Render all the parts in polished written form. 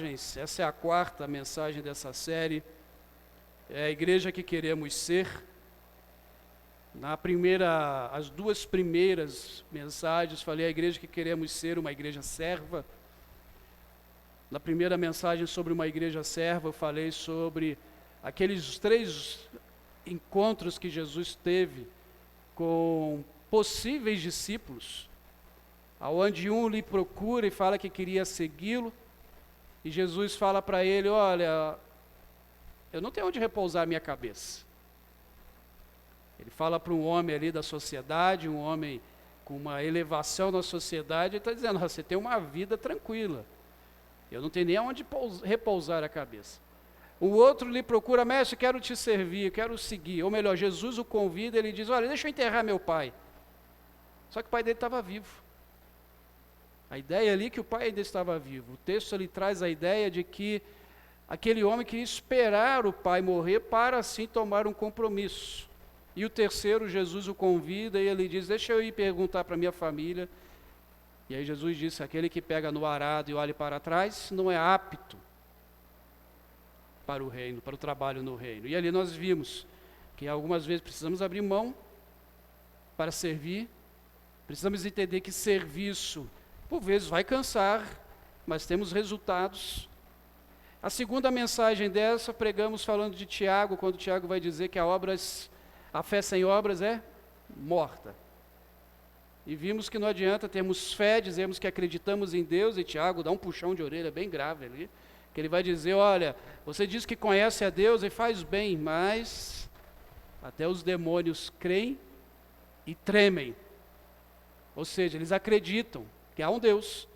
Essa é a quarta mensagem dessa série. É a igreja que queremos ser. As duas primeiras mensagens, falei a igreja que queremos ser, uma igreja serva. Na primeira mensagem sobre uma igreja serva, eu falei sobre aqueles 3 encontros que Jesus teve com possíveis discípulos, aonde um lhe procura e fala que queria segui-lo, e Jesus fala para ele: olha, eu não tenho onde repousar a minha cabeça. Ele fala para um homem ali da sociedade, um homem com uma elevação na sociedade, ele está dizendo: você tem uma vida tranquila, eu não tenho nem onde repousar a cabeça. O outro lhe procura: mestre, quero te servir, quero seguir. Ou melhor, Jesus o convida, ele diz: olha, deixa eu enterrar meu pai. Só que o pai dele estava vivo. A ideia ali é que o pai ainda estava vivo. O texto ali traz a ideia de que aquele homem queria esperar o pai morrer para assim tomar um compromisso. E o terceiro, Jesus o convida e ele diz: deixa eu ir perguntar para minha família. E aí Jesus disse: aquele que pega no arado e olha para trás não é apto para o reino, para o trabalho no reino. E ali nós vimos que algumas vezes precisamos abrir mão para servir. Precisamos entender que serviço, por vezes, vai cansar, mas temos resultados. A segunda mensagem dessa, pregamos falando de Tiago, quando Tiago vai dizer que a fé sem obras é morta. E vimos que não adianta termos fé, dizemos que acreditamos em Deus, e Tiago dá um puxão de orelha bem grave ali, que ele vai dizer: olha, você diz que conhece a Deus e faz bem, mas até os demônios creem e tremem. Ou seja, eles acreditam que há um Deus,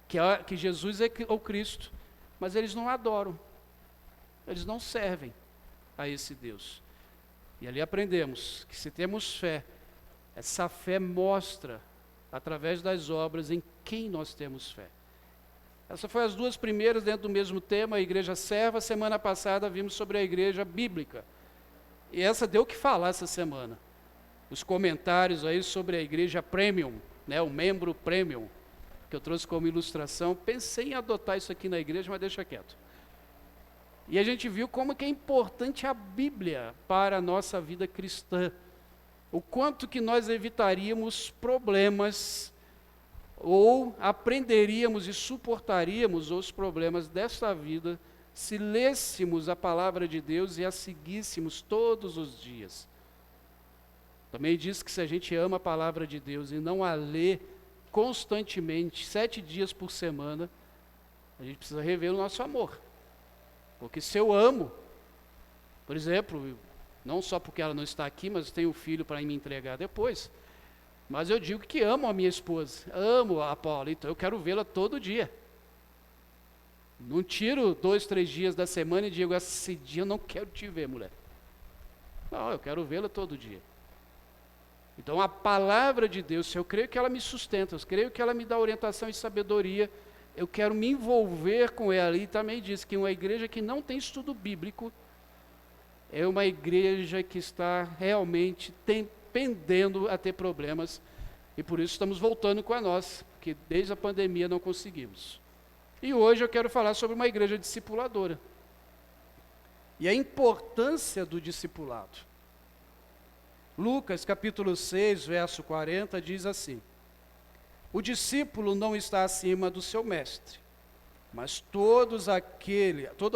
que Jesus é o Cristo, mas eles não adoram, eles não servem a esse Deus. E ali aprendemos que se temos fé, essa fé mostra, através das obras, em quem nós temos fé. Essas foram as duas primeiras dentro do mesmo tema, a igreja serva. Semana passada vimos sobre a igreja bíblica. E essa deu o que falar essa semana. Os comentários aí sobre a igreja premium, né, o membro premium, que eu trouxe como ilustração. Pensei em adotar isso aqui na igreja, mas deixa quieto. E a gente viu como que é importante a Bíblia para a nossa vida cristã. O quanto que nós evitaríamos problemas, ou aprenderíamos e suportaríamos os problemas desta vida, se lêssemos a palavra de Deus e a seguíssemos todos os dias. Também diz que se a gente ama a palavra de Deus e não a lê constantemente, 7 dias por semana, a gente precisa rever o nosso amor. Porque se eu amo, por exemplo, não só porque ela não está aqui, mas tenho um filho para me entregar depois, mas eu digo que amo a minha esposa, amo a Paula, então eu quero vê-la todo dia. Não tiro 2, 3 dias da semana e digo: esse dia eu não quero te ver, mulher. Não, eu quero vê-la todo dia. Então a palavra de Deus, se eu creio que ela me sustenta, eu creio que ela me dá orientação e sabedoria, eu quero me envolver com ela. E também diz que uma igreja que não tem estudo bíblico é uma igreja que está realmente pendendo a ter problemas, e por isso estamos voltando com a nossa, porque desde a pandemia não conseguimos. E hoje eu quero falar sobre uma igreja discipuladora e a importância do discipulado. Lucas capítulo 6, verso 40 diz assim: o discípulo não está acima do seu mestre, mas todo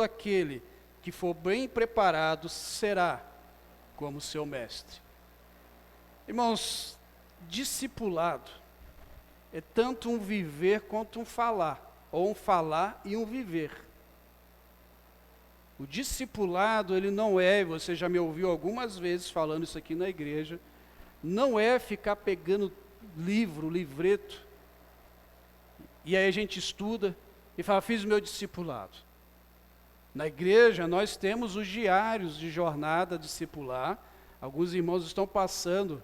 aquele que for bem preparado será como seu mestre. Irmãos, discipulado é tanto um viver quanto um falar, ou um falar e um viver. O discipulado, ele não é, você já me ouviu algumas vezes falando isso aqui na igreja, não é ficar pegando livreto, e aí a gente estuda e fala: fiz o meu discipulado. Na igreja nós temos os diários de jornada discipular. Alguns irmãos estão passando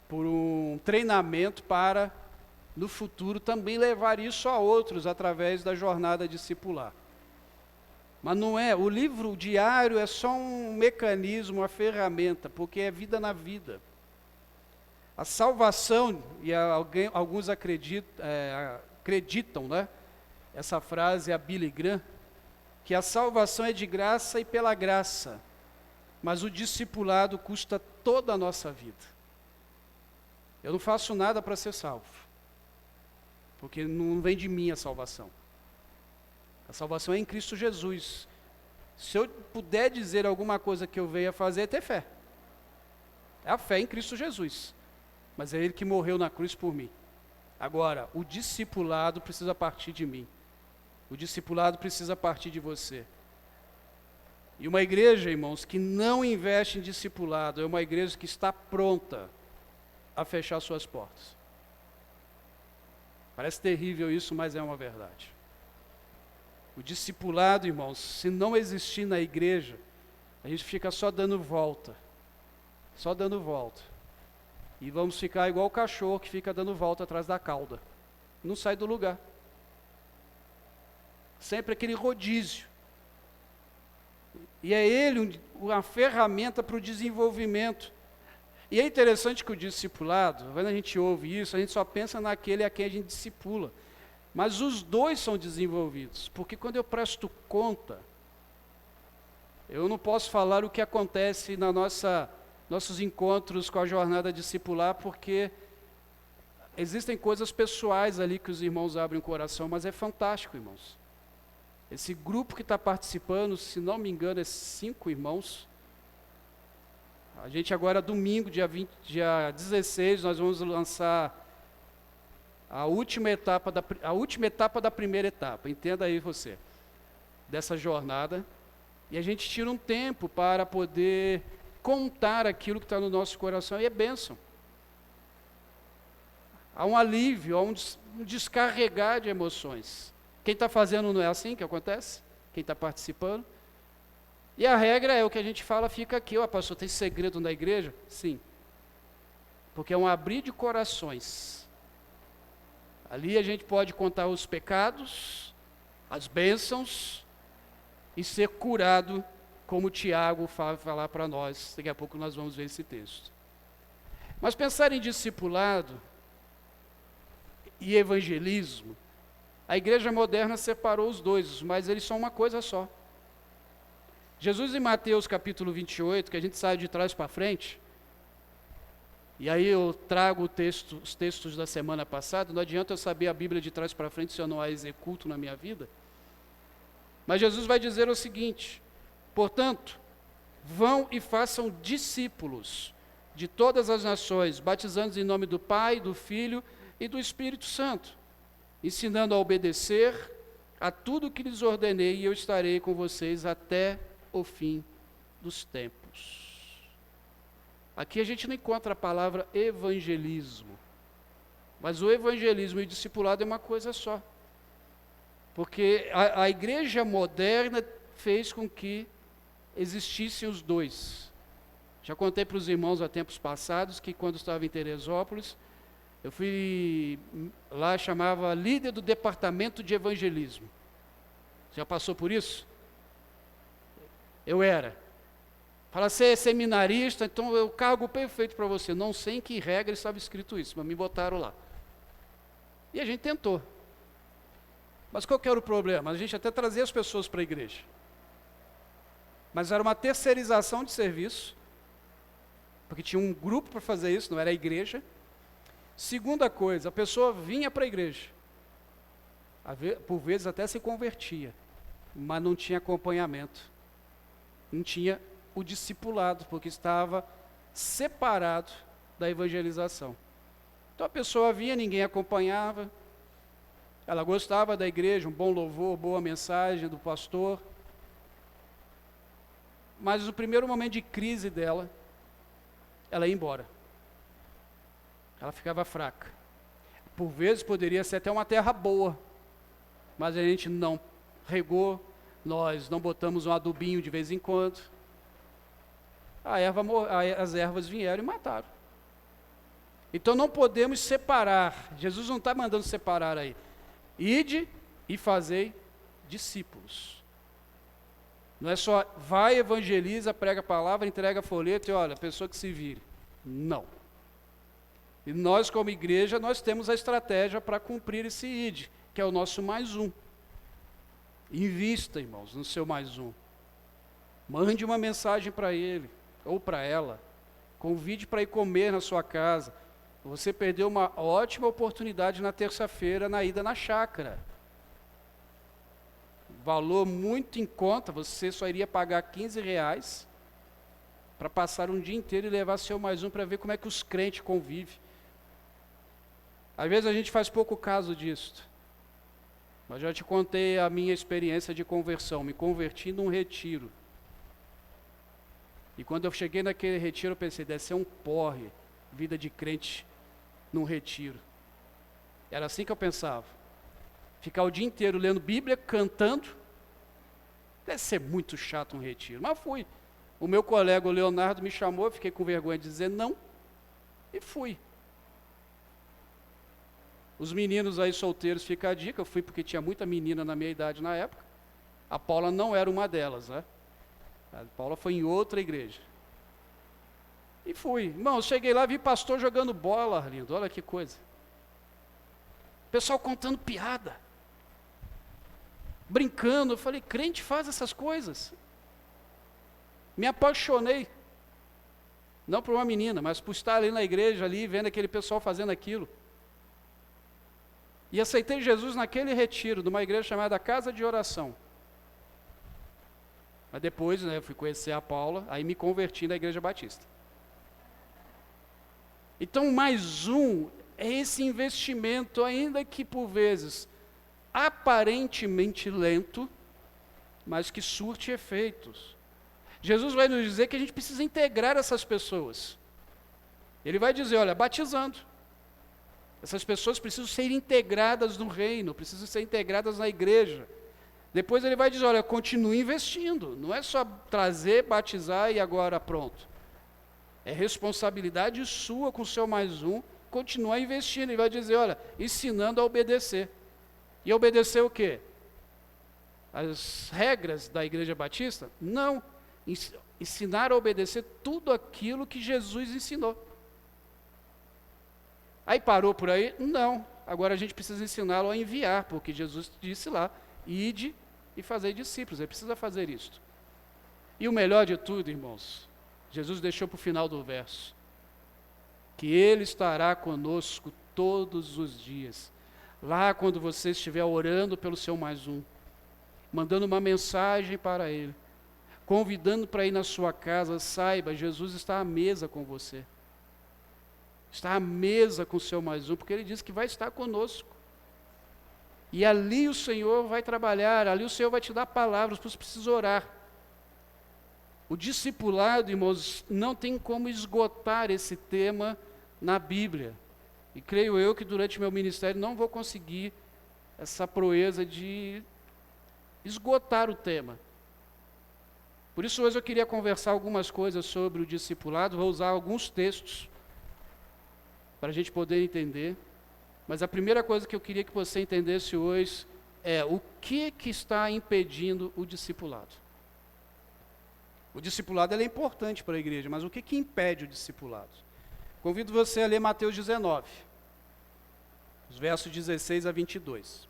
por um treinamento para, no futuro, também levar isso a outros através da jornada discipular. Mas não é, o livro diário é só um mecanismo, uma ferramenta, porque é vida na vida. A salvação, e alguns acreditam, né, essa frase a Billy Graham, que a salvação é de graça e pela graça, mas o discipulado custa toda a nossa vida. Eu não faço nada para ser salvo, porque não vem de mim a salvação. A salvação é em Cristo Jesus. Se eu puder dizer alguma coisa que eu venha fazer, é ter fé. É a fé em Cristo Jesus. Mas é Ele que morreu na cruz por mim. Agora, o discipulado precisa partir de mim. O discipulado precisa partir de você. E uma igreja, irmãos, que não investe em discipulado, é uma igreja que está pronta a fechar suas portas. Parece terrível isso, mas é uma verdade. O discipulado, irmãos, se não existir na igreja, a gente fica só dando volta. Só dando volta. E vamos ficar igual o cachorro que fica dando volta atrás da cauda. Não sai do lugar. Sempre aquele rodízio. E é ele uma ferramenta para o desenvolvimento. E é interessante que o discipulado, quando a gente ouve isso, a gente só pensa naquele a quem a gente discipula. Mas os dois são desenvolvidos, porque quando eu presto conta, eu não posso falar o que acontece nossos encontros com a jornada discipular, porque existem coisas pessoais ali que os irmãos abrem o coração, mas é fantástico, irmãos. Esse grupo que está participando, se não me engano, é 5 irmãos. A gente agora, domingo, dia 16, nós vamos lançar a última etapa da primeira etapa, entenda aí você, dessa jornada. E a gente tira um tempo para poder contar aquilo que está no nosso coração, e é bênção. Há um alívio, há um descarregar de emoções. Quem está fazendo não é assim que acontece? Quem está participando? E a regra é o que a gente fala, fica aqui. Pastor, tem segredo na igreja? Sim. Porque é um abrir de corações. Ali a gente pode contar os pecados, as bênçãos, e ser curado, como o Tiago vai falar para nós. Daqui a pouco nós vamos ver esse texto. Mas pensar em discipulado e evangelismo, a igreja moderna separou os dois, mas eles são uma coisa só. Jesus, em Mateus capítulo 28, que a gente sai de trás para frente, e aí eu trago os textos da semana passada, não adianta eu saber a Bíblia de trás para frente se eu não a executo na minha vida. Mas Jesus vai dizer o seguinte: portanto, vão e façam discípulos de todas as nações, batizando-os em nome do Pai, do Filho e do Espírito Santo, ensinando a obedecer a tudo que lhes ordenei, e eu estarei com vocês até o fim dos tempos. Aqui a gente não encontra a palavra evangelismo, mas o evangelismo e o discipulado é uma coisa só. Porque a igreja moderna fez com que existissem os dois. Já contei para os irmãos há tempos passados que quando estava em Teresópolis, eu fui lá, chamava líder do departamento de evangelismo. Já passou por isso? Eu era. Fala, você é seminarista, então é o cargo perfeito para você. Não sei em que regra estava escrito isso, mas me botaram lá. E a gente tentou. Mas qual que era o problema? A gente até trazia as pessoas para a igreja. Mas era uma terceirização de serviço, porque tinha um grupo para fazer isso, não era a igreja. Segunda coisa, a pessoa vinha para a igreja. Por vezes até se convertia, mas não tinha acompanhamento. Não tinha o discipulado, porque estava separado da evangelização. Então a pessoa vinha, ninguém acompanhava. Ela gostava da igreja, um bom louvor, boa mensagem do pastor. Mas no primeiro momento de crise dela, ela ia embora. Ela ficava fraca. Por vezes poderia ser até uma terra boa, mas a gente não regou, nós não botamos um adubinho de vez em quando. As ervas vieram e mataram. Então não podemos separar. Jesus não está mandando separar aí. Ide e fazei discípulos. Não é só vai, evangeliza, prega a palavra, entrega folheto e olha, a pessoa que se vire. Não. E nós como igreja, nós temos a estratégia para cumprir esse ide, que é o nosso mais um. Invista, irmãos, no seu mais um. Mande uma mensagem para ele ou para ela. Convide para ir comer na sua casa. Você perdeu uma ótima oportunidade na terça-feira na ida na chácara. Valor muito em conta, você só iria pagar R$ 15 para passar um dia inteiro e levar seu mais um para ver como é que os crentes convivem. Às vezes a gente faz pouco caso disso. Mas já te contei a minha experiência de conversão. Me converti num retiro. E quando eu cheguei naquele retiro, eu pensei, deve ser um porre, vida de crente num retiro. Era assim que eu pensava. Ficar o dia inteiro lendo Bíblia, cantando, deve ser muito chato um retiro. Mas fui. O meu colega, o Leonardo, me chamou, eu fiquei com vergonha de dizer não, e fui. Os meninos aí solteiros, fica a dica, eu fui porque tinha muita menina na minha idade na época. A Paula não era uma delas, né? A Paula foi em outra igreja. E fui. Irmão, eu cheguei lá, vi pastor jogando bola, Arlindo, olha que coisa. Pessoal contando piada. Brincando, eu falei, crente faz essas coisas. Me apaixonei. Não por uma menina, mas por estar ali na igreja, ali, vendo aquele pessoal fazendo aquilo. E aceitei Jesus naquele retiro, numa igreja chamada Casa de Oração. Mas depois, eu fui conhecer a Paula, aí me converti na Igreja Batista. Então, mais um é esse investimento, ainda que por vezes aparentemente lento, mas que surte efeitos. Jesus vai nos dizer que a gente precisa integrar essas pessoas. Ele vai dizer, olha, batizando. Essas pessoas precisam ser integradas no reino, precisam ser integradas na igreja. Depois ele vai dizer, olha, continue investindo. Não é só trazer, batizar e agora pronto. É responsabilidade sua com o seu mais um, continuar investindo. Ele vai dizer, olha, ensinando a obedecer. E obedecer o quê? As regras da Igreja Batista? Não. Ensinar a obedecer tudo aquilo que Jesus ensinou. Aí parou por aí? Não. Agora a gente precisa ensiná-lo a enviar, porque Jesus disse lá, ide e fazei discípulos. Ele precisa fazer isto. E o melhor de tudo, irmãos, Jesus deixou para o final do verso, que Ele estará conosco todos os dias. Lá quando você estiver orando pelo seu mais um, mandando uma mensagem para Ele, convidando para ir na sua casa, saiba, Jesus está à mesa com você. Está à mesa com o seu mais um, porque Ele disse que vai estar conosco. E ali o Senhor vai trabalhar, ali o Senhor vai te dar palavras, você precisa orar. O discipulado, irmãos, não tem como esgotar esse tema na Bíblia. E creio eu que durante meu ministério não vou conseguir essa proeza de esgotar o tema. Por isso hoje eu queria conversar algumas coisas sobre o discipulado, vou usar alguns textos para a gente poder entender. Mas a primeira coisa que eu queria que você entendesse hoje é o que está impedindo o discipulado. O discipulado ele é importante para a igreja, mas o que impede o discipulado? Convido você a ler Mateus 19, os versos 16 a 22.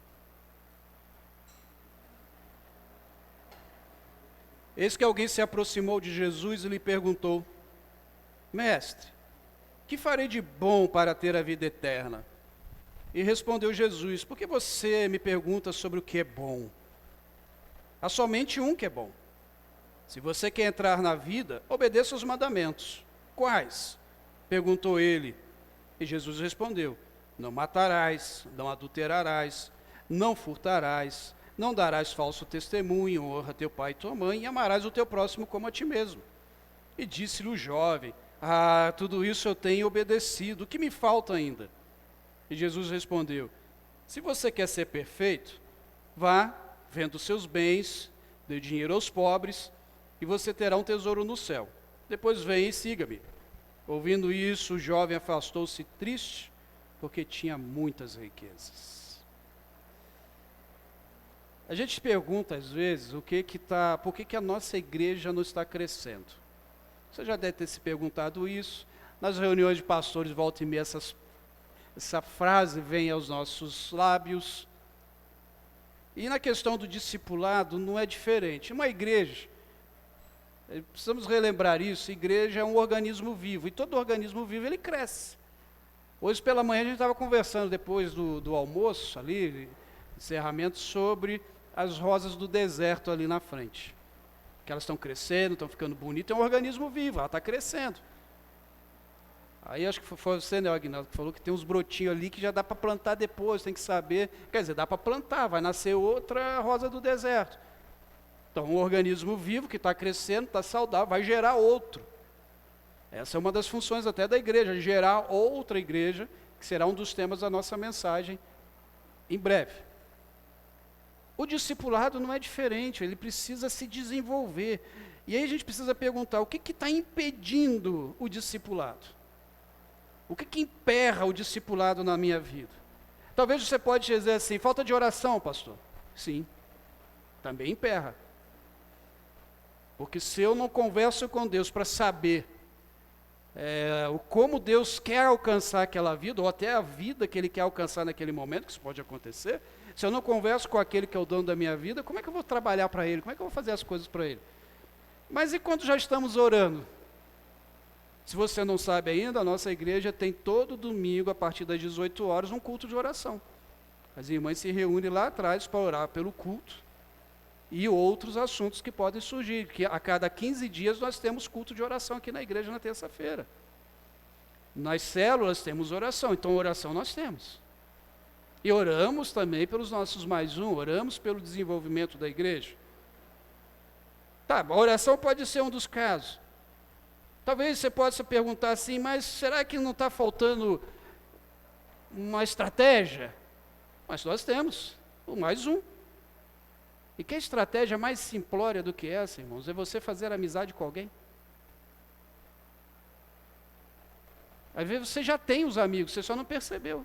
Eis que alguém se aproximou de Jesus e lhe perguntou, Mestre, que farei de bom para ter a vida eterna? E respondeu Jesus, por que você me pergunta sobre o que é bom? Há somente um que é bom. Se você quer entrar na vida, obedeça os mandamentos. Quais? Perguntou ele. E Jesus respondeu, não matarás, não adulterarás, não furtarás, não darás falso testemunho, honra teu pai e tua mãe, e amarás o teu próximo como a ti mesmo. E disse-lhe o jovem, tudo isso eu tenho obedecido, o que me falta ainda? E Jesus respondeu, se você quer ser perfeito, vá, venda os seus bens, dê dinheiro aos pobres, e você terá um tesouro no céu. Depois venha e siga-me. Ouvindo isso, o jovem afastou-se triste, porque tinha muitas riquezas. A gente pergunta às vezes por que a nossa igreja não está crescendo. Você já deve ter se perguntado isso. Nas reuniões de pastores, volta e meia, essa frase vem aos nossos lábios. E na questão do discipulado não é diferente. Uma igreja, precisamos relembrar isso, igreja é um organismo vivo, e todo organismo vivo ele cresce. Hoje pela manhã a gente estava conversando, depois do almoço, ali, encerramento, sobre as rosas do deserto ali na frente. Que elas estão crescendo, estão ficando bonitas, é um organismo vivo, ela está crescendo. Aí acho que foi você, né, Aguinaldo, que falou que tem uns brotinhos ali que já dá para plantar depois, tem que saber. Quer dizer, dá para plantar, vai nascer outra rosa do deserto. Então, um organismo vivo que está crescendo, está saudável, vai gerar outro. Essa é uma das funções até da igreja, gerar outra igreja, que será um dos temas da nossa mensagem em breve. O discipulado não é diferente, ele precisa se desenvolver. E aí a gente precisa perguntar, o que está impedindo o discipulado? O que emperra o discipulado na minha vida? Talvez você pode dizer assim, falta de oração, pastor. Sim, também emperra. Porque se eu não converso com Deus para saber como Deus quer alcançar aquela vida, ou até a vida que Ele quer alcançar naquele momento, que isso pode acontecer, se eu não converso com aquele que é o dono da minha vida, como é que eu vou trabalhar para Ele? Como é que eu vou fazer as coisas para Ele? Mas e quando já estamos orando? Se você não sabe ainda, a nossa igreja tem todo domingo, a partir das 18 horas, um culto de oração. As irmãs se reúnem lá atrás para orar pelo culto e outros assuntos que podem surgir, que a cada 15 dias nós temos culto de oração aqui na igreja na terça-feira. Nas células temos oração, então oração nós temos. E oramos também pelos nossos mais um, oramos pelo desenvolvimento da igreja. Tá, a oração pode ser um dos casos. Talvez você possa perguntar assim, mas será que não está faltando uma estratégia? Mas nós temos, o mais um. E que estratégia mais simplória do que essa, irmãos? É você fazer amizade com alguém. Às vezes você já tem os amigos, você só não percebeu.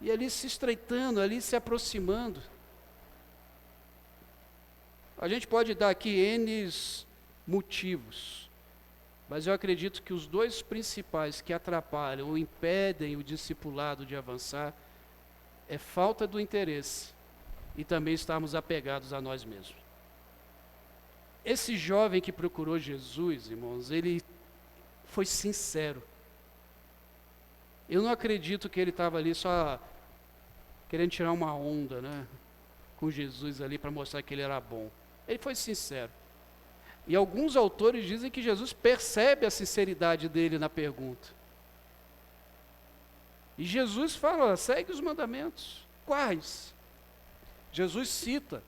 E ali se estreitando, ali se aproximando. A gente pode dar aqui N motivos, mas eu acredito que os dois principais que atrapalham ou impedem o discipulado de avançar é falta do interesse e também estarmos apegados a nós mesmos. Esse jovem que procurou Jesus, irmãos, ele foi sincero. Eu não acredito que ele estava ali só querendo tirar uma onda, né, com Jesus ali para mostrar que ele era bom. Ele foi sincero. E alguns autores dizem que Jesus percebe a sinceridade dele na pergunta. E Jesus fala, segue os mandamentos. Quais? Jesus cita,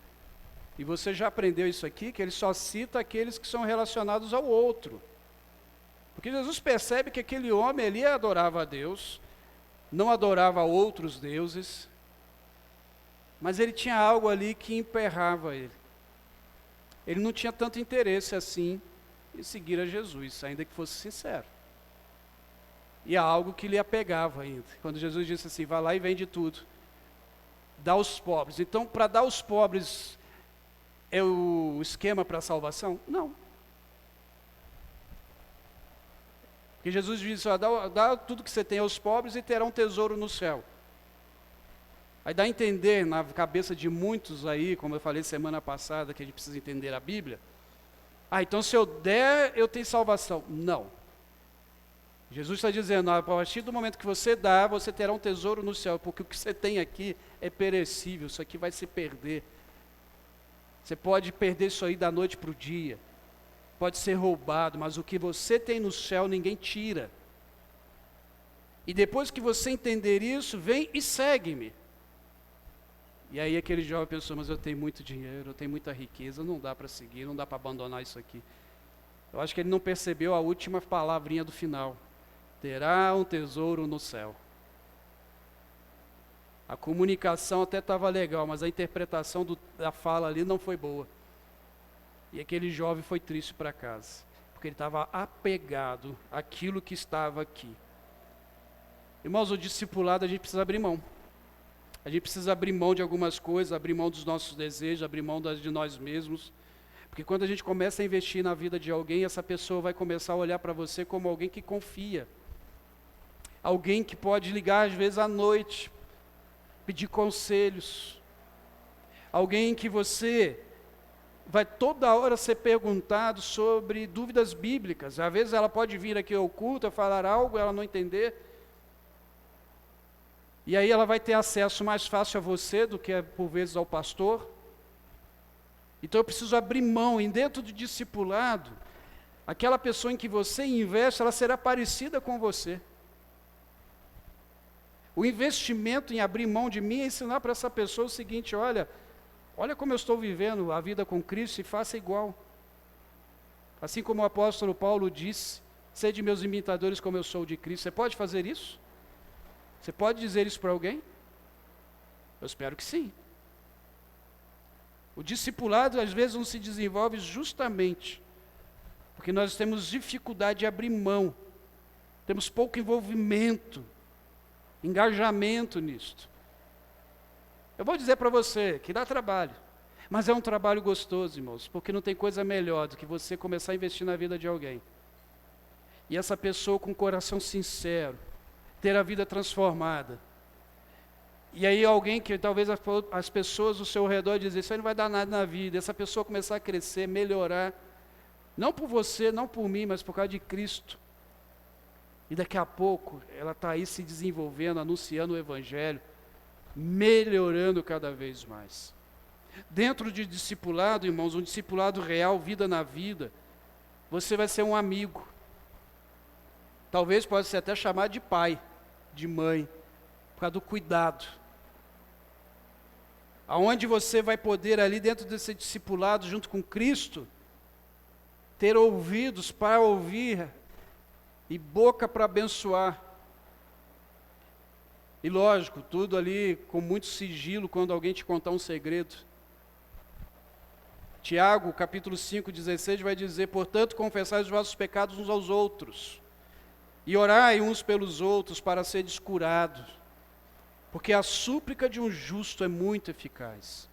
e você já aprendeu isso aqui, que ele só cita aqueles que são relacionados ao outro. Porque Jesus percebe que aquele homem ali adorava a Deus, não adorava outros deuses, mas ele tinha algo ali que emperrava ele. Ele não tinha tanto interesse assim em seguir a Jesus, ainda que fosse sincero. E há algo que lhe apegava ainda. Quando Jesus disse assim, vai lá e vende tudo, dá aos pobres. Então, para dar aos pobres é o esquema para a salvação? Não. Porque Jesus disse, dá tudo que você tem aos pobres e terá um tesouro no céu. Aí dá a entender na cabeça de muitos aí, como eu falei semana passada, que a gente precisa entender a Bíblia. Então se eu der, eu tenho salvação. Não. Jesus está dizendo, a partir do momento que você dá, você terá um tesouro no céu, porque o que você tem aqui é perecível, isso aqui vai se perder. Você pode perder isso aí da noite para o dia, pode ser roubado, mas o que você tem no céu ninguém tira. E depois que você entender isso, vem e segue-me. E aí aquele jovem pensou, mas eu tenho muito dinheiro, eu tenho muita riqueza, não dá para seguir, não dá para abandonar isso aqui. Eu acho que ele não percebeu a última palavrinha do final. Terá um tesouro no céu. A comunicação até estava legal, mas a interpretação da fala ali não foi boa. E aquele jovem foi triste para casa, porque ele estava apegado àquilo que estava aqui. Irmãos, o discipulado a gente precisa abrir mão. A gente precisa abrir mão de algumas coisas, abrir mão dos nossos desejos, abrir mão de nós mesmos. Porque quando a gente começa a investir na vida de alguém, essa pessoa vai começar a olhar para você como alguém que confia. Alguém que pode ligar às vezes à noite, pedir conselhos. Alguém que você vai toda hora ser perguntado sobre dúvidas bíblicas. Às vezes ela pode vir aqui ao culto, falar algo, ela não entender. E aí ela vai ter acesso mais fácil a você do que por vezes ao pastor. Então eu preciso abrir mão, e dentro do discipulado, aquela pessoa em que você investe, ela será parecida com você. O investimento em abrir mão de mim é ensinar para essa pessoa o seguinte: olha como eu estou vivendo a vida com Cristo e faça igual. Assim como o apóstolo Paulo disse, sede meus imitadores como eu sou de Cristo. Você pode fazer isso? Você pode dizer isso para alguém? Eu espero que sim. O discipulado às vezes não se desenvolve justamente porque nós temos dificuldade de abrir mão, temos pouco envolvimento, engajamento nisto. Eu vou dizer para você que dá trabalho, mas é um trabalho gostoso, irmãos, porque não tem coisa melhor do que você começar a investir na vida de alguém. E essa pessoa com um coração sincero, ter a vida transformada. E aí alguém que talvez as pessoas ao seu redor dizem, isso aí não vai dar nada na vida, essa pessoa começar a crescer, melhorar, não por você, não por mim, mas por causa de Cristo. E daqui a pouco ela está aí se desenvolvendo, anunciando o Evangelho, melhorando cada vez mais. Dentro de discipulado, irmãos, um discipulado real, vida na vida, você vai ser um amigo. Talvez possa ser até chamado de pai, de mãe, por causa do cuidado. Aonde você vai poder ali dentro desse discipulado, junto com Cristo, ter ouvidos para ouvir e boca para abençoar. E lógico, tudo ali com muito sigilo quando alguém te contar um segredo. Tiago, capítulo 5, 16, vai dizer, portanto, confessai os vossos pecados uns aos outros, e orai uns pelos outros para seres curados, porque a súplica de um justo é muito eficaz.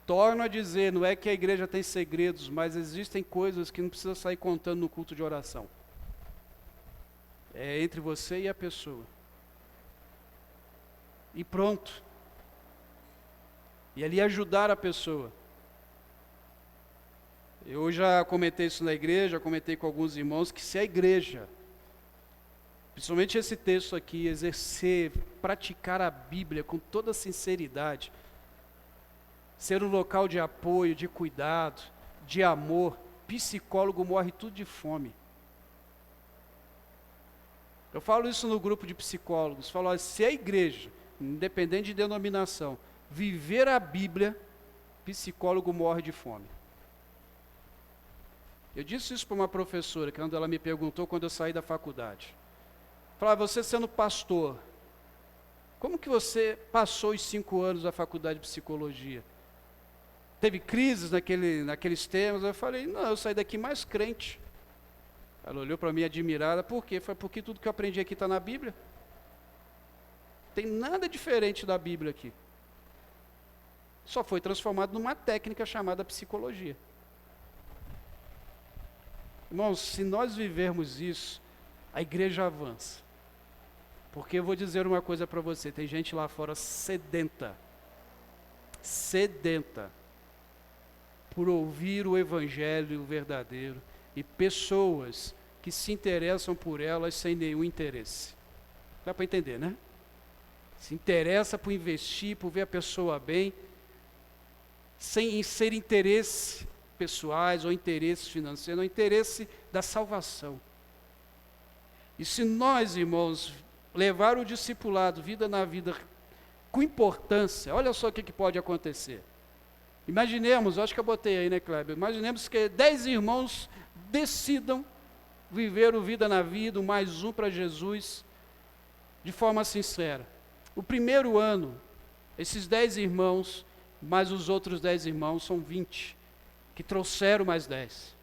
Torno a dizer, não é que a igreja tem segredos, mas existem coisas que não precisa sair contando no culto de oração. É entre você e a pessoa. E pronto. E ali ajudar a pessoa. Eu já comentei isso na igreja, comentei com alguns irmãos, que se a igreja, principalmente esse texto aqui, exercer, praticar a Bíblia com toda sinceridade, ser um local de apoio, de cuidado, de amor, psicólogo morre tudo de fome. Eu falo isso no grupo de psicólogos, falo, olha, se a igreja, independente de denominação, viver a Bíblia, psicólogo morre de fome. Eu disse isso para uma professora, quando ela me perguntou quando eu saí da faculdade. Falava, você sendo pastor, como que você passou os 5 anos da faculdade de psicologia? Teve crises naqueles temas? Eu falei, não, eu saí daqui mais crente. Ela olhou para mim admirada, por quê? Foi porque tudo que eu aprendi aqui está na Bíblia. Não tem nada diferente da Bíblia aqui. Só foi transformado numa técnica chamada psicologia. Irmãos, se nós vivermos isso, a igreja avança. Porque eu vou dizer uma coisa para você, tem gente lá fora sedenta por ouvir o Evangelho verdadeiro e pessoas que se interessam por elas sem nenhum interesse. Dá para entender, né? Se interessa por investir, por ver a pessoa bem, sem ser interesse pessoais ou interesses financeiros, ou interesse da salvação. E se nós, irmãos, levar o discipulado, vida na vida, com importância, olha só o que pode acontecer. Imaginemos, acho que eu botei aí, né, Kleber? Imaginemos que 10 irmãos decidam viver o vida na vida, mais um para Jesus, de forma sincera. O primeiro ano, esses 10 irmãos, mais os outros 10 irmãos, são 20, que trouxeram mais 10.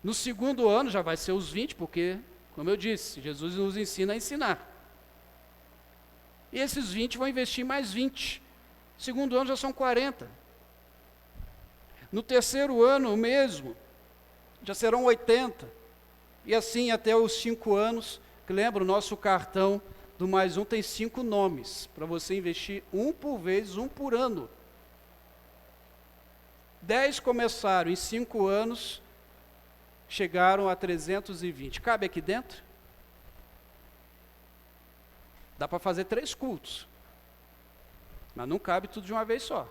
No segundo ano já vai ser os 20, porque, como eu disse, Jesus nos ensina a ensinar. E esses 20 vão investir mais 20. No segundo ano já são 40. No terceiro ano, o mesmo, já serão 80. E assim até os 5 anos, que lembra, o nosso cartão do mais um tem 5 nomes, para você investir um por vez, um por ano. 10 começaram em 5 anos, chegaram a 320. Cabe aqui dentro? Dá para fazer 3 cultos, mas não cabe tudo de uma vez só.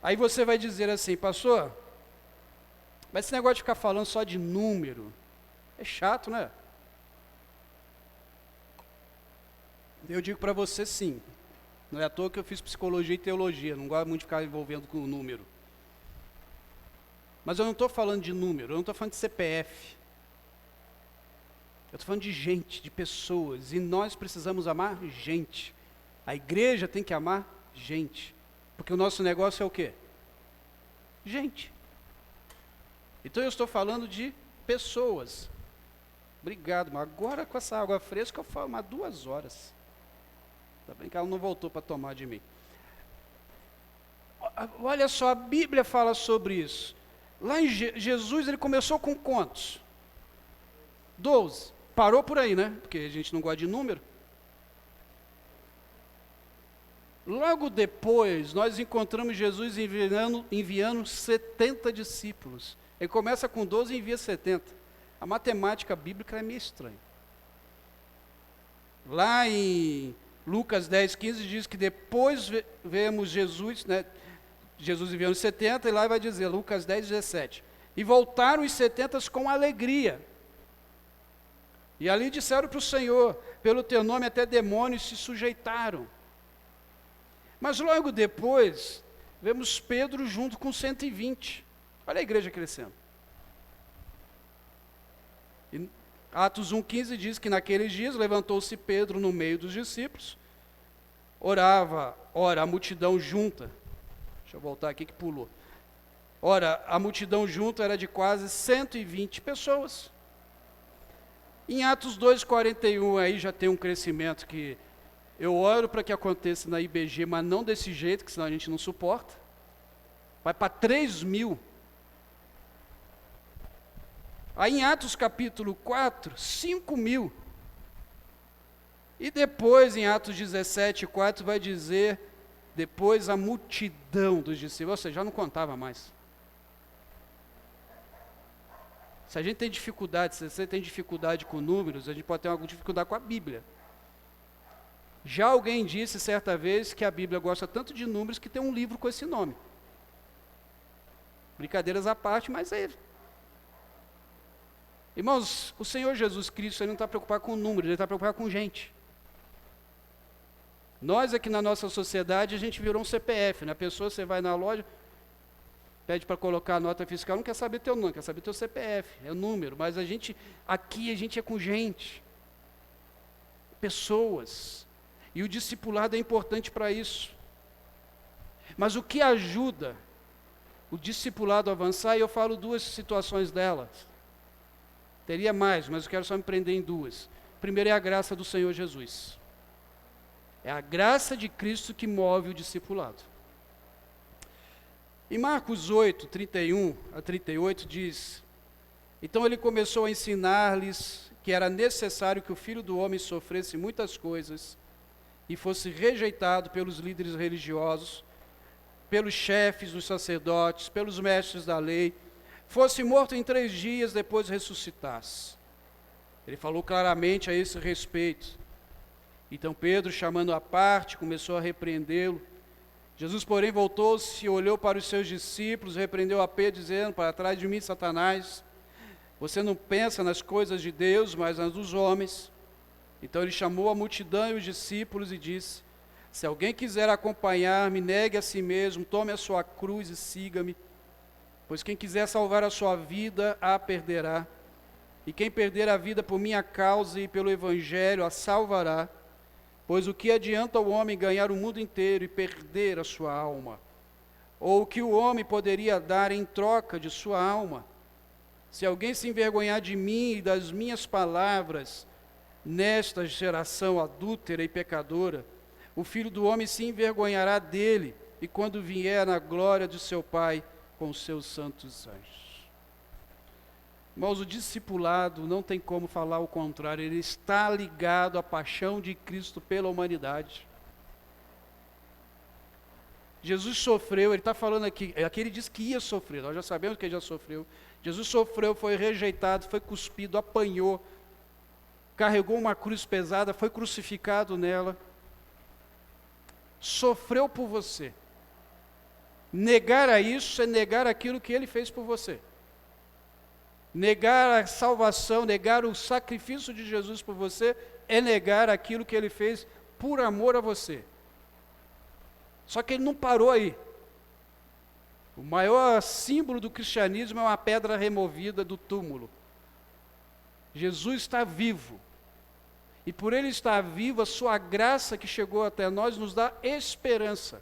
Aí você vai dizer assim, pastor, mas esse negócio de ficar falando só de número, é chato, né? Eu digo para você sim, não é à toa que eu fiz psicologia e teologia, não gosto muito de ficar envolvendo com o número. Mas eu não estou falando de número, eu não estou falando de CPF. Eu estou falando de gente, de pessoas, e nós precisamos amar gente. A igreja tem que amar gente, porque o nosso negócio é o quê? Gente. Então eu estou falando de pessoas. Obrigado, mas agora com essa água fresca eu falo mais 2 horas. Ainda bem que ela não voltou para tomar de mim. Olha só, a Bíblia fala sobre isso. Lá em Jesus, ele começou com quantos? 12. Parou por aí, né? Porque a gente não gosta de número. Logo depois, nós encontramos Jesus enviando 70 discípulos. Ele começa com 12 e envia 70. A matemática bíblica é meio estranha. Lá em Lucas 10, 15 diz que depois vemos Jesus, né? Jesus enviando 70, e lá vai dizer, Lucas 10, 17. E voltaram os 70 com alegria. E ali disseram para o Senhor, pelo teu nome até demônios se sujeitaram. Mas logo depois, vemos Pedro junto com 120. Olha a igreja crescendo. E Atos 1,15 diz que naqueles dias levantou-se Pedro no meio dos discípulos, ora, a multidão junta. Deixa eu voltar aqui que pulou. Ora, a multidão junta era de quase 120 pessoas. Em Atos 2,41 aí já tem um crescimento que eu oro para que aconteça na IBG, mas não desse jeito, que senão a gente não suporta. Vai para 3.000. Aí em Atos capítulo 4, 5.000. E depois em Atos 17,4 vai dizer, depois a multidão dos discípulos, ou seja, já não contava mais. Se a gente tem dificuldade, se você tem dificuldade com números, a gente pode ter alguma dificuldade com a Bíblia. Já alguém disse certa vez que a Bíblia gosta tanto de números que tem um livro com esse nome. Brincadeiras à parte, mas é... Irmãos, o Senhor Jesus Cristo, Ele não está preocupado com números, Ele está preocupado com gente. Nós aqui na nossa sociedade, a gente virou um CPF, né? A pessoa, você vai na loja, pede para colocar a nota fiscal, não quer saber teu nome, quer saber teu CPF, é o número, mas aqui a gente é com gente, pessoas, e o discipulado é importante para isso. Mas o que ajuda o discipulado a avançar, e eu falo 2 situações delas, teria mais, mas eu quero só me prender em 2. Primeiro é a graça do Senhor Jesus. É a graça de Cristo que move o discipulado. Em Marcos 8, 31 a 38 diz, então ele começou a ensinar-lhes que era necessário que o Filho do Homem sofresse muitas coisas e fosse rejeitado pelos líderes religiosos, pelos chefes dos sacerdotes, pelos mestres da lei, fosse morto em 3 dias, depois ressuscitasse. Ele falou claramente a esse respeito. Então Pedro, chamando-o à parte, começou a repreendê-lo. Jesus, porém, voltou-se e olhou para os seus discípulos, repreendeu a Pedro, dizendo, para trás de mim, Satanás, você não pensa nas coisas de Deus, mas nas dos homens. Então ele chamou a multidão e os discípulos e disse, se alguém quiser acompanhar-me, negue a si mesmo, tome a sua cruz e siga-me. Pois quem quiser salvar a sua vida, a perderá. E quem perder a vida por minha causa e pelo Evangelho, a salvará. Pois o que adianta o homem ganhar o mundo inteiro e perder a sua alma? Ou o que o homem poderia dar em troca de sua alma? Se alguém se envergonhar de mim e das minhas palavras, nesta geração adúltera e pecadora, o Filho do Homem se envergonhará dele, e quando vier na glória de seu Pai com os seus santos anjos. Irmãos, o discipulado não tem como falar o contrário, ele está ligado à paixão de Cristo pela humanidade. Jesus sofreu, ele está falando aqui ele diz que ia sofrer, nós já sabemos que ele já sofreu. Jesus sofreu, foi rejeitado, foi cuspido, apanhou, carregou uma cruz pesada, foi crucificado nela, sofreu por você. Negar a isso é negar aquilo que ele fez por você. Negar a salvação, negar o sacrifício de Jesus por você, é negar aquilo que ele fez por amor a você. Só que ele não parou aí. O maior símbolo do cristianismo é uma pedra removida do túmulo. Jesus está vivo. E por ele estar vivo, a sua graça que chegou até nós nos dá esperança.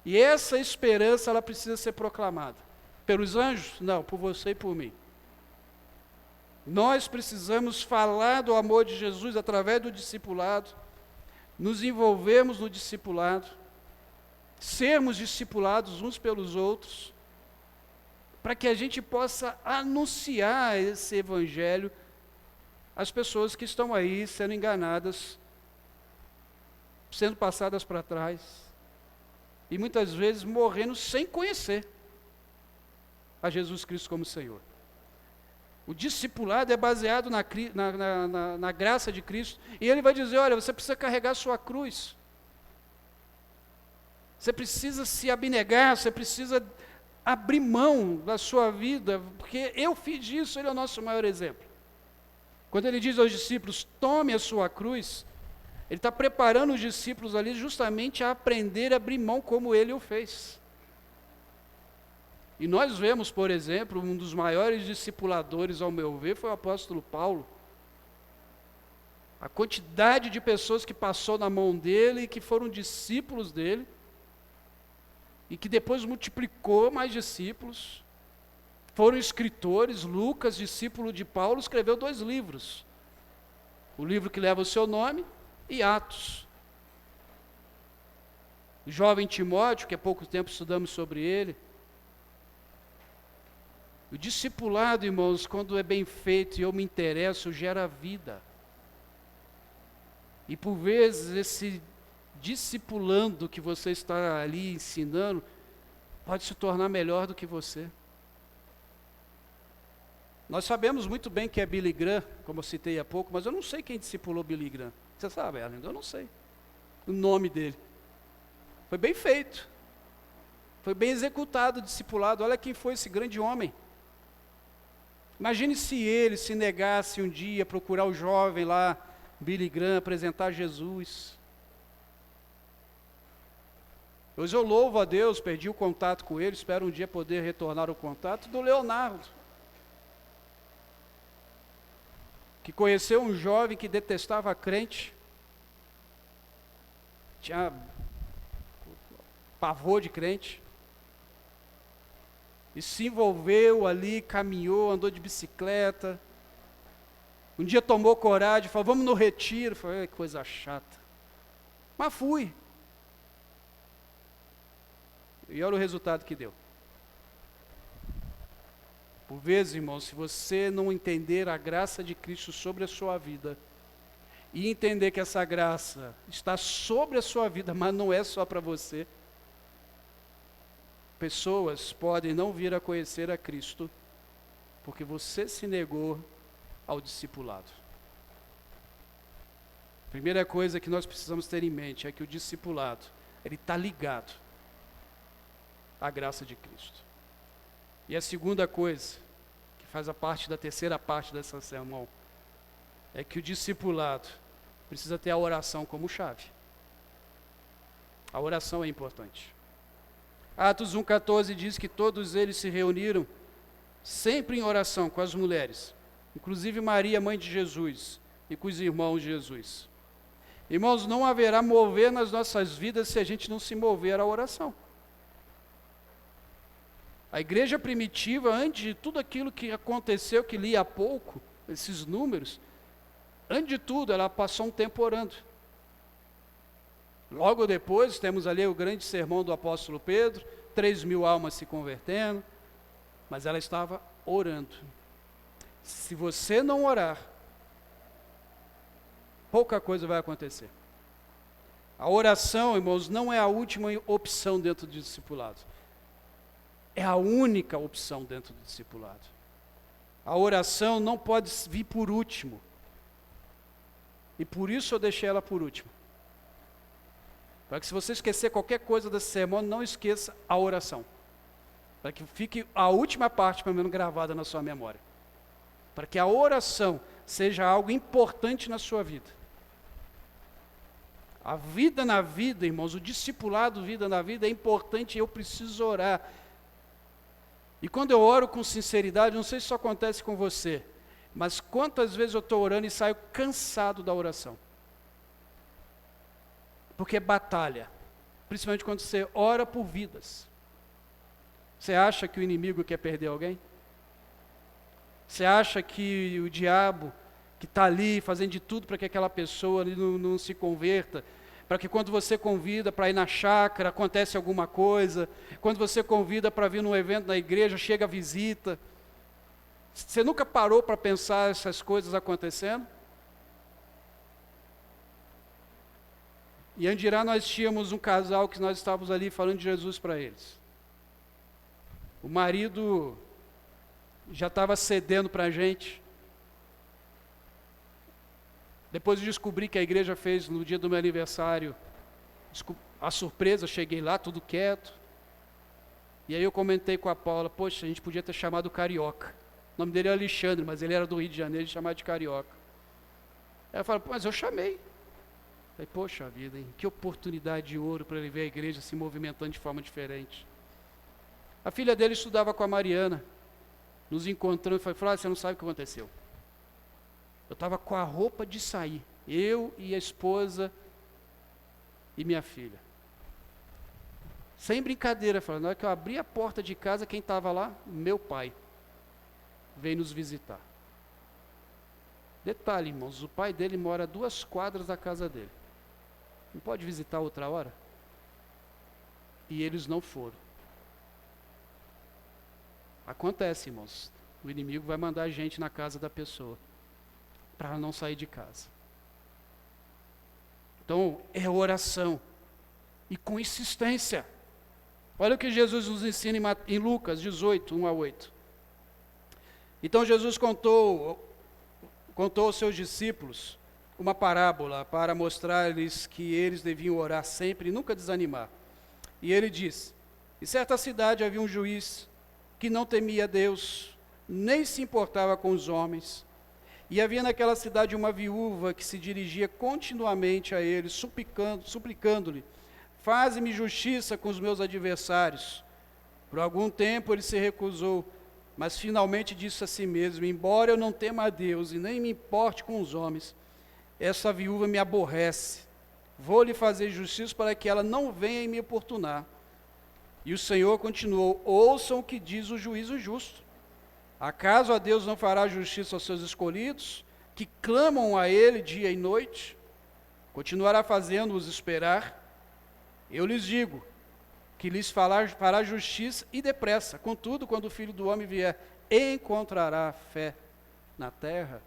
E essa esperança, ela precisa ser proclamada. Pelos anjos? Não, por você e por mim. Nós precisamos falar do amor de Jesus através do discipulado, nos envolvermos no discipulado, sermos discipulados uns pelos outros, para que a gente possa anunciar esse evangelho às pessoas que estão aí sendo enganadas, sendo passadas para trás, e muitas vezes morrendo sem conhecer a Jesus Cristo como Senhor. O discipulado é baseado na graça de Cristo, e Ele vai dizer, olha, você precisa carregar sua cruz, você precisa se abnegar, você precisa abrir mão da sua vida, porque eu fiz isso, Ele é o nosso maior exemplo. Quando Ele diz aos discípulos, tome a sua cruz, Ele está preparando os discípulos ali justamente a aprender a abrir mão como Ele o fez. E nós vemos, por exemplo, um dos maiores discipuladores, ao meu ver, foi o apóstolo Paulo. A quantidade de pessoas que passou na mão dele e que foram discípulos dele, e que depois multiplicou mais discípulos, foram escritores. Lucas, discípulo de Paulo, escreveu 2 livros. O livro que leva o seu nome e Atos. O jovem Timóteo, que há pouco tempo estudamos sobre ele. O discipulado, irmãos, quando é bem feito e eu me interesso, gera vida. E por vezes esse discipulando que você está ali ensinando, pode se tornar melhor do que você. Nós sabemos muito bem que é Billy Graham, como eu citei há pouco, mas eu não sei quem discipulou Billy Graham. Você sabe, Ellen? Eu não sei o nome dele. Foi bem feito. Foi bem executado o discipulado. Olha quem foi esse grande homem. Imagine se ele se negasse um dia a procurar o jovem lá, Billy Graham, apresentar Jesus. Hoje eu louvo a Deus, perdi o contato com ele, espero um dia poder retornar o contato do Leonardo, que conheceu um jovem que detestava crente, tinha pavor de crente, e se envolveu ali, caminhou, andou de bicicleta. Um dia tomou coragem, falou, vamos no retiro. Falei, que coisa chata. Mas fui. E olha o resultado que deu. Por vezes, irmãos, se você não entender a graça de Cristo sobre a sua vida, e entender que essa graça está sobre a sua vida, mas não é só para você, pessoas podem não vir a conhecer a Cristo, porque você se negou ao discipulado. Primeira coisa que nós precisamos ter em mente é que o discipulado, ele está ligado à graça de Cristo. E a segunda coisa, que faz a parte da terceira parte dessa sermão, é que o discipulado precisa ter a oração como chave. A oração é importante. Atos 1,14 diz que todos eles se reuniram sempre em oração com as mulheres, inclusive Maria, mãe de Jesus, e com os irmãos de Jesus. Irmãos, não haverá mover nas nossas vidas se a gente não se mover à oração. A igreja primitiva, antes de tudo aquilo que aconteceu, que li há pouco, esses números, antes de tudo, ela passou um tempo orando. Logo depois, temos ali o grande sermão do apóstolo Pedro, 3.000 almas se convertendo, mas ela estava orando. Se você não orar, pouca coisa vai acontecer. A oração, irmãos, não é a última opção dentro do discipulado. É a única opção dentro do discipulado. A oração não pode vir por último. E por isso eu deixei ela por último. Para que se você esquecer qualquer coisa desse sermão, não esqueça a oração. Para que fique a última parte, pelo menos, gravada na sua memória. Para que a oração seja algo importante na sua vida. A vida na vida, irmãos, o discipulado vida na vida é importante e eu preciso orar. E quando eu oro com sinceridade, não sei se isso acontece com você, mas quantas vezes eu estou orando e saio cansado da oração. Porque é batalha, principalmente quando você ora por vidas. Você acha que o inimigo quer perder alguém? Você acha que o diabo que está ali fazendo de tudo para que aquela pessoa ali não se converta, para que quando você convida para ir na chácara, acontece alguma coisa, quando você convida para vir num evento na igreja, chega a visita. Você nunca parou para pensar essas coisas acontecendo? Em Andirá nós tínhamos um casal que nós estávamos ali falando de Jesus para eles. O marido já estava cedendo para a gente. Depois eu descobri que a igreja fez no dia do meu aniversário a surpresa, eu cheguei lá, tudo quieto. E aí eu comentei com a Paula, poxa, a gente podia ter chamado o Carioca. O nome dele é Alexandre, mas ele era do Rio de Janeiro, ele chamava de Carioca. Aí eu falei, mas eu chamei. Falei, poxa vida, hein? Que oportunidade de ouro para ele ver a igreja se movimentando de forma diferente. A filha dele estudava com a Mariana, nos encontrando e falou, você não sabe o que aconteceu. Eu estava com a roupa de sair, eu e a esposa e minha filha. Sem brincadeira, falando, na hora que eu abri a porta de casa, quem estava lá? Meu pai. Veio nos visitar. Detalhe, irmãos, o pai dele mora a 2 quadras da casa dele. Não pode visitar outra hora? E eles não foram. Acontece, irmãos. O inimigo vai mandar gente na casa da pessoa para ela não sair de casa. Então, é oração. E com insistência. Olha o que Jesus nos ensina em Lucas 18, 1 a 8. Então Jesus contou aos seus discípulos uma parábola para mostrar-lhes que eles deviam orar sempre e nunca desanimar. E ele disse, em certa cidade havia um juiz que não temia Deus, nem se importava com os homens. E havia naquela cidade uma viúva que se dirigia continuamente a ele, suplicando-lhe, faze-me justiça com os meus adversários. Por algum tempo ele se recusou, mas finalmente disse a si mesmo, embora eu não tema a Deus e nem me importe com os homens, essa viúva me aborrece. Vou-lhe fazer justiça para que ela não venha me importunar. E o Senhor continuou, ouçam o que diz o juízo justo. Acaso a Deus não fará justiça aos seus escolhidos, que clamam a Ele dia e noite? Continuará fazendo-os esperar? Eu lhes digo, que lhes fará justiça e depressa. Contudo, quando o Filho do Homem vier, encontrará fé na terra?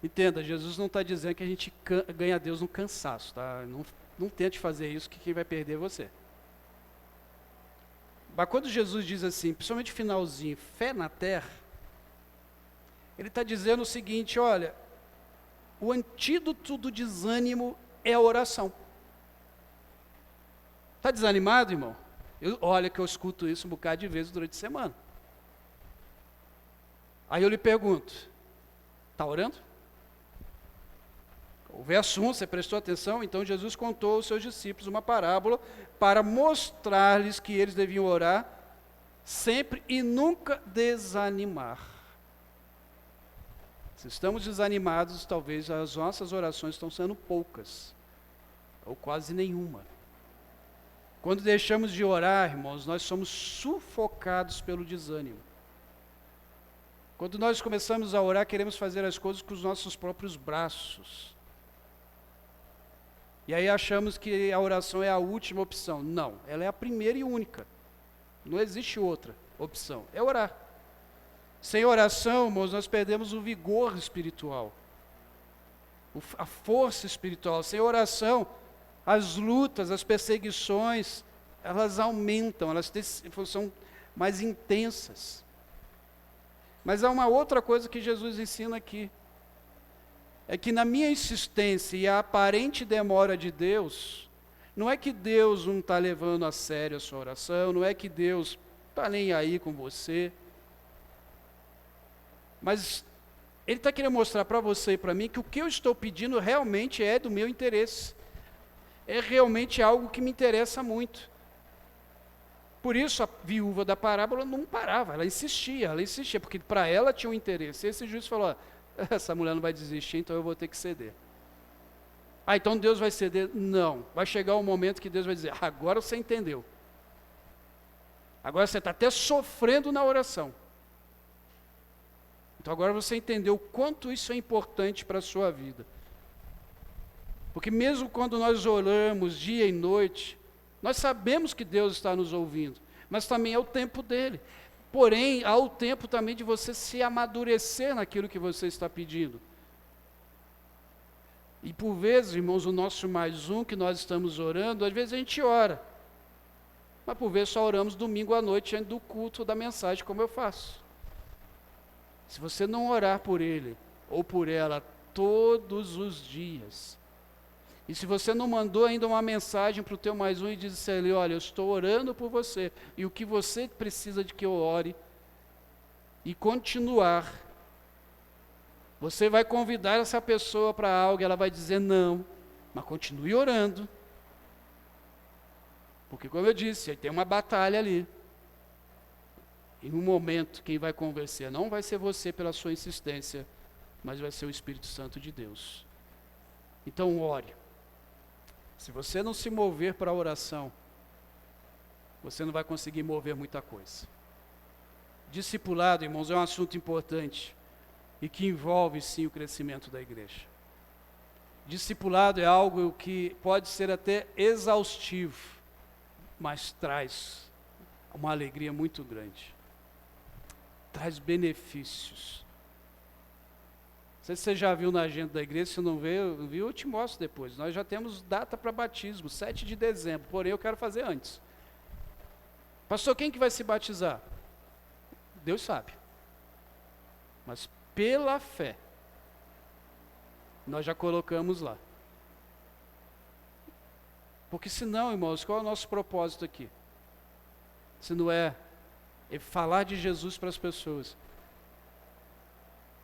Entenda, Jesus não está dizendo que a gente ganha Deus no cansaço, tá? Não tente fazer isso, que quem vai perder é você. Mas quando Jesus diz assim, principalmente finalzinho, fé na terra, ele está dizendo o seguinte, olha, o antídoto do desânimo é a oração. Está desanimado, irmão? Olha que eu escuto isso um bocado de vezes durante a semana. Aí eu lhe pergunto, está orando? O verso 1, você prestou atenção? Então Jesus contou aos seus discípulos uma parábola para mostrar-lhes que eles deviam orar sempre e nunca desanimar. Se estamos desanimados, talvez as nossas orações estão sendo poucas, ou quase nenhuma. Quando deixamos de orar, irmãos, nós somos sufocados pelo desânimo. Quando nós começamos a orar, queremos fazer as coisas com os nossos próprios braços. E aí achamos que a oração é a última opção. Não, ela é a primeira e única. Não existe outra opção, é orar. Sem oração, irmãos, nós perdemos o vigor espiritual. a força espiritual. Sem oração, as lutas, as perseguições, elas aumentam, elas são mais intensas. Mas há uma outra coisa que Jesus ensina aqui. É que na minha insistência e a aparente demora de Deus, não é que Deus não está levando a sério a sua oração, não é que Deus está nem aí com você, mas Ele está querendo mostrar para você e para mim que o que eu estou pedindo realmente é do meu interesse, é realmente algo que me interessa muito. Por isso a viúva da parábola não parava, ela insistia, porque para ela tinha um interesse. Esse juiz falou, essa mulher não vai desistir, então eu vou ter que ceder. Então Deus vai ceder? Não. Vai chegar um momento que Deus vai dizer, agora você entendeu. Agora você está até sofrendo na oração. Então agora você entendeu o quanto isso é importante para a sua vida. Porque mesmo quando nós oramos dia e noite, nós sabemos que Deus está nos ouvindo, mas também é o tempo dele. Porém, há o tempo também de você se amadurecer naquilo que você está pedindo. E por vezes, irmãos, o nosso mais um que nós estamos orando, às vezes a gente ora. Mas por vezes só oramos domingo à noite, antes do culto da mensagem, como eu faço. Se você não orar por ele, ou por ela, todos os dias, e se você não mandou ainda uma mensagem para o teu mais um e disse a ele, olha, eu estou orando por você, e o que você precisa de que eu ore, e continuar, você vai convidar essa pessoa para algo, ela vai dizer não, mas continue orando, porque como eu disse, tem uma batalha ali, e no momento quem vai convencer não vai ser você pela sua insistência, mas vai ser o Espírito Santo de Deus. Então ore. Se você não se mover para a oração, você não vai conseguir mover muita coisa. Discipulado, irmãos, é um assunto importante e que envolve sim o crescimento da igreja. Discipulado é algo que pode ser até exaustivo, mas traz uma alegria muito grande. Traz benefícios. Não sei se você já viu na agenda da igreja, se não viu, eu te mostro depois. Nós já temos data para batismo, 7 de dezembro, porém eu quero fazer antes. Pastor, quem que vai se batizar? Deus sabe. Mas pela fé, nós já colocamos lá. Porque senão, irmãos, qual é o nosso propósito aqui? Se não é falar de Jesus para as pessoas.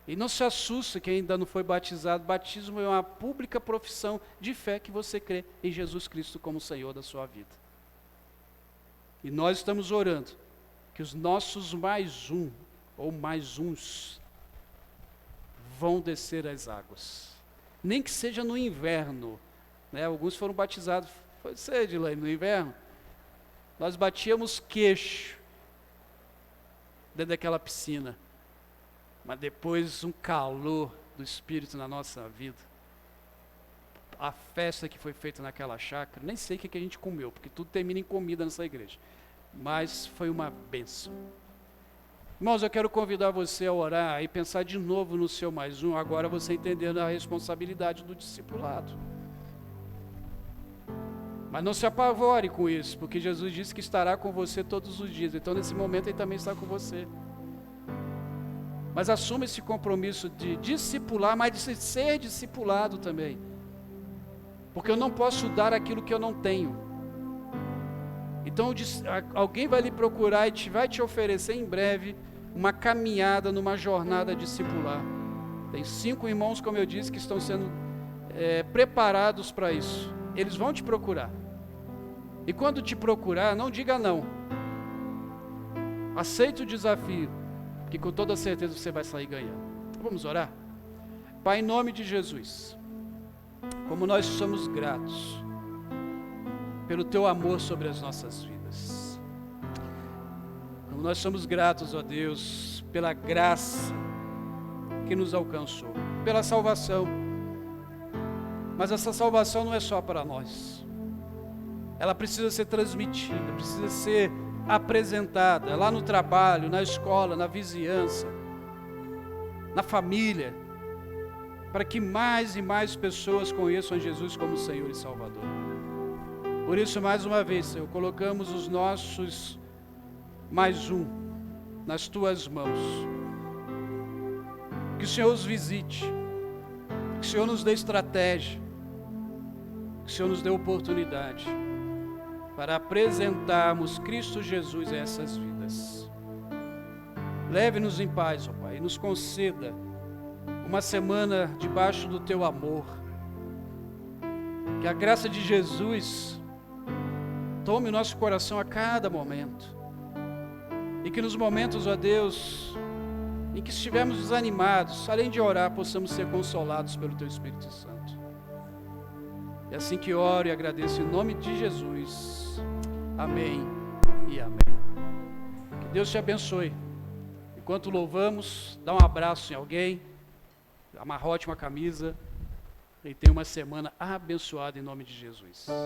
E não se assuste quem ainda não foi batizado. Batismo é uma pública profissão de fé que você crê em Jesus Cristo como Senhor da sua vida. E nós estamos orando que os nossos mais um, ou mais uns, vão descer as águas. Nem que seja no inverno. Né? Alguns foram batizados, foi cedo lá no inverno. Nós batíamos queixo dentro daquela piscina. Mas depois um calor do Espírito na nossa vida. A festa que foi feita naquela chácara, nem sei o que a gente comeu, porque tudo termina em comida nessa igreja. Mas foi uma bênção. Irmãos, eu quero convidar você a orar e pensar de novo no seu mais um, agora você entendendo a responsabilidade do discipulado. Mas não se apavore com isso, porque Jesus disse que estará com você todos os dias. Então nesse momento Ele também está com você. Mas assuma esse compromisso de discipular, mas de ser discipulado também. Porque eu não posso dar aquilo que eu não tenho. Então alguém vai lhe procurar e vai te oferecer em breve uma caminhada numa jornada discipular. Tem 5 irmãos, como eu disse, que estão sendo preparados para isso. Eles vão te procurar. E quando te procurar, não diga não. Aceite o desafio, que com toda certeza você vai sair ganhando. Vamos orar? Pai, em nome de Jesus, como nós somos gratos pelo Teu amor sobre as nossas vidas. Como nós somos gratos, ó Deus, pela graça que nos alcançou, pela salvação. Mas essa salvação não é só para nós. Ela precisa ser transmitida, precisa ser apresentada lá no trabalho, na escola, na vizinhança, na família. para que mais e mais pessoas conheçam Jesus como Senhor e Salvador. Por isso, mais uma vez, Senhor, colocamos os nossos mais um nas Tuas mãos. Que o Senhor os visite, que o Senhor nos dê estratégia, que o Senhor nos dê oportunidade para apresentarmos Cristo Jesus a essas vidas. Leve-nos em paz, ó Pai, e nos conceda uma semana debaixo do Teu amor. Que a graça de Jesus tome o nosso coração a cada momento. E que nos momentos, ó Deus, em que estivermos desanimados, além de orar, possamos ser consolados pelo Teu Espírito Santo. É assim que oro e agradeço em nome de Jesus. Amém e amém. Que Deus te abençoe. Enquanto louvamos, dá um abraço em alguém, amarrote uma camisa e tenha uma semana abençoada em nome de Jesus.